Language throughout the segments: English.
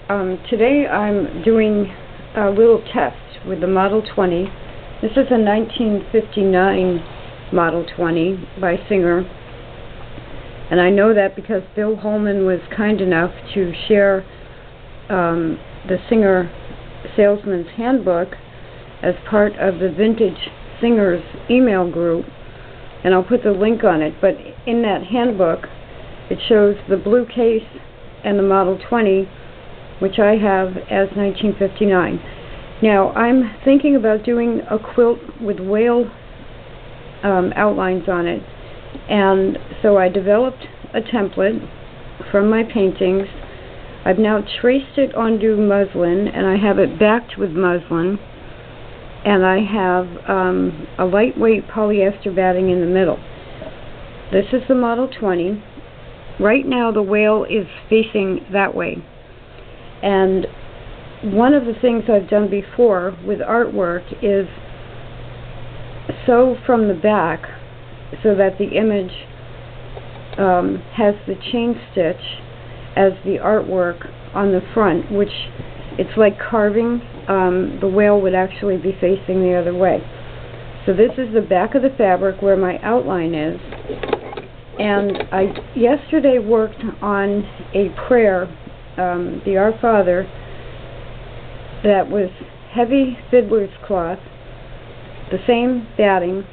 Today I'm doing a little test with the Model 20. This is a 1959 Model 20 by Singer. And I know that because Bill Holman was kind enough to share the Singer Salesman's Handbook as part of the Vintage Singers email group. And I'll put the link on it. But in that handbook, it shows the blue case and the Model 20, which I have as 1959. Now, I'm thinking about doing a quilt with whale outlines on it. And so I developed a template from my paintings. I've now traced it onto muslin, and I have it backed with muslin. And I have a lightweight polyester batting in the middle. This is the Model 20. Right now the whale is facing that way. And one of the things I've done before with artwork is sew from the back so that the image has the chain stitch as the artwork on the front, which it's like carving. The whale would actually be facing the other way. So this is the back of the fabric where my outline is. And I yesterday worked on a prayer, the Our Father, that was heavy fiddler's cloth, the same batting,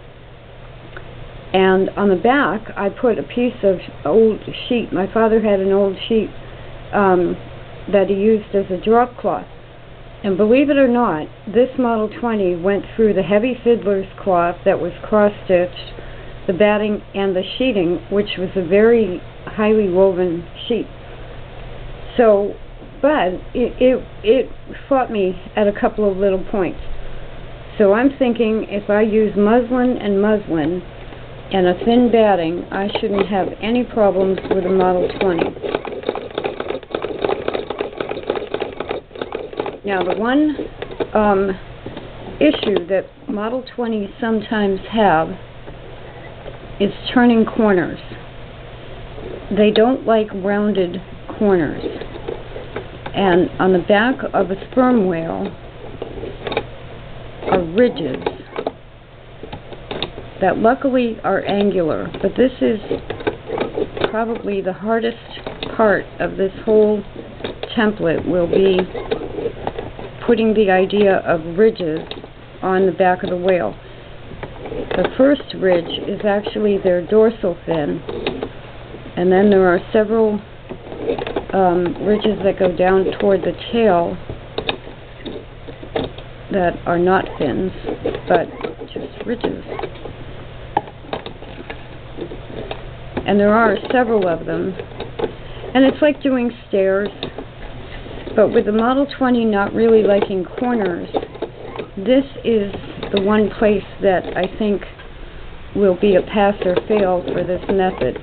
and on the back I put a piece of old sheet. My father had an old sheet that he used as a drop cloth. And believe it or not, this Model 20 went through the heavy fiddler's cloth that was cross-stitched, the batting, and the sheeting, which was a very highly woven sheet. So, but it fought me at a couple of little points. So I'm thinking if I use muslin and a thin batting, I shouldn't have any problems with a Model 20. Now, the one issue that Model 20s sometimes have is turning corners. They don't like rounded corners. And on the back of a sperm whale are ridges that luckily are angular, but this is probably the hardest part of this whole template, will be putting the idea of ridges on the back of the whale. The first ridge is actually their dorsal fin, and then there are several ridges that go down toward the tail that are not fins, but just ridges. And there are several of them, and it's like doing stairs. But with the Model 20 not really liking corners, this is the one place that I think will be a pass or fail for this method.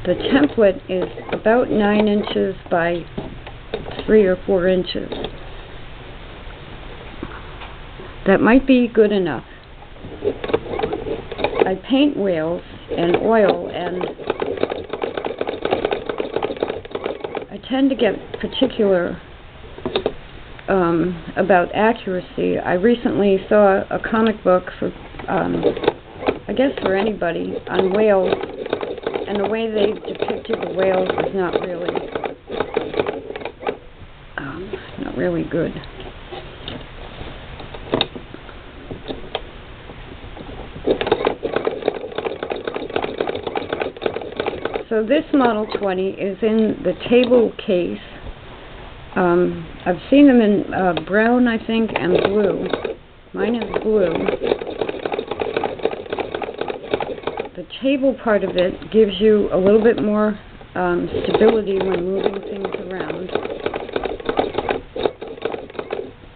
The template is about 9 inches by 3 or 4 inches. That might be good enough. I paint whales in oil, and I tend to get particular about accuracy. I recently saw a comic book for, I guess for anybody, on whales, and the way they depicted the whales is not really good. So this Model 20 is in the table case. I've seen them in brown, I think, and blue. Mine is blue. The table part of it gives you a little bit more stability when moving things around.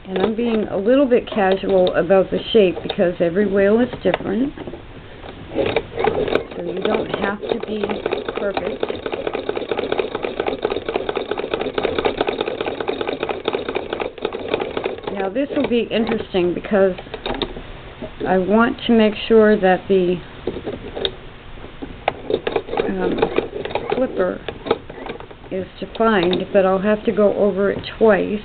And I'm being a little bit casual about the shape because every whale is different. So you don't have to be perfect. Now this will be interesting because I want to make sure that the flipper is to find, but I'll have to go over it twice.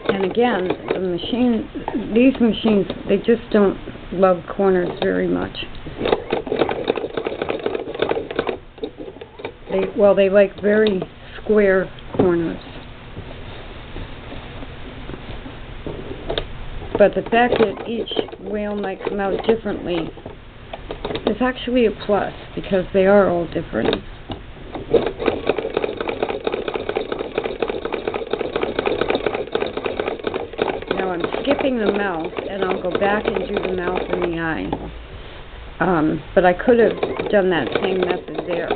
And again, these machines, they just don't love corners very much. They like very square corners. But the fact that each whale might come out differently is actually a plus, because they are all different. Now I'm skipping the mouth, and I'll go back and do the mouth and the eye. But I could have done that same method there.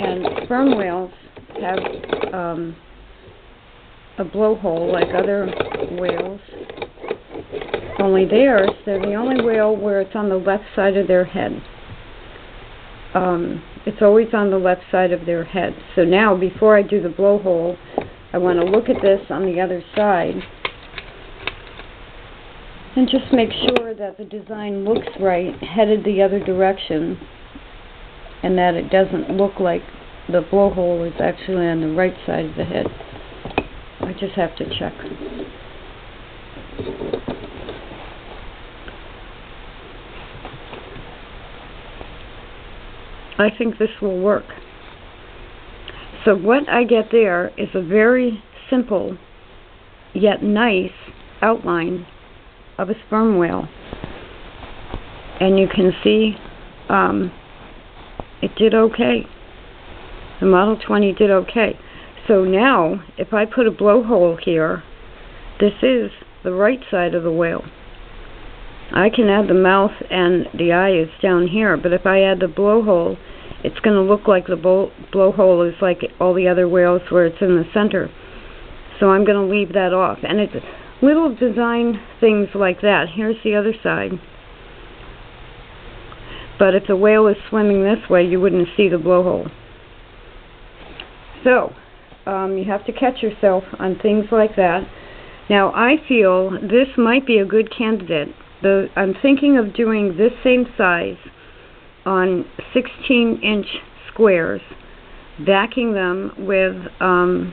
And sperm whales have a blowhole like other whales, only they're the only whale where it's on the left side of their head. It's always on the left side of their head. So now, before I do the blowhole, I want to look at this on the other side and just make sure that the design looks right, headed the other direction, and that it doesn't look like the blowhole is actually on the right side of the head. I just have to check. I think this will work. So what I get there is a very simple yet nice outline of a sperm whale. And you can see it did okay. The Model 20 did okay. So now, if I put a blowhole here, this is the right side of the whale. I can add the mouth and the eye is down here, but if I add the blowhole, it's going to look like the blowhole is like all the other whales where it's in the center. So I'm going to leave that off. And it's little design things like that. Here's the other side. But if the whale is swimming this way, you wouldn't see the blowhole. So, you have to catch yourself on things like that. Now, I feel this might be a good candidate. I'm thinking of doing this same size on 16-inch squares, backing them with a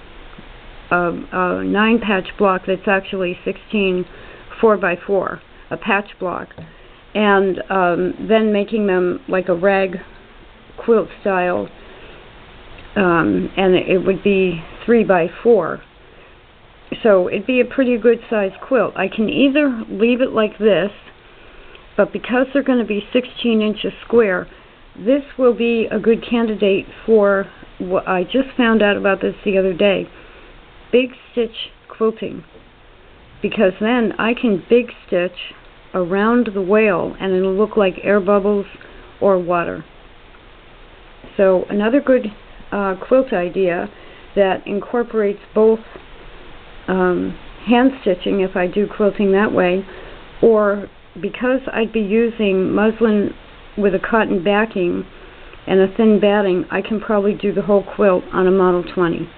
9-patch block that's actually 16 4x4, a patch block, and then making them like a rag quilt style, and it would be 3x4. So it'd be a pretty good size quilt. I can either leave it like this, but because they're going to be 16 inches square, this will be a good candidate for what I just found out about this the other day, big stitch quilting. Because then I can big stitch around the whale and it'll look like air bubbles or water. So another good quilt idea that incorporates both hand stitching if I do quilting that way, or because I'd be using muslin with a cotton backing and a thin batting, I can probably do the whole quilt on a Model 20.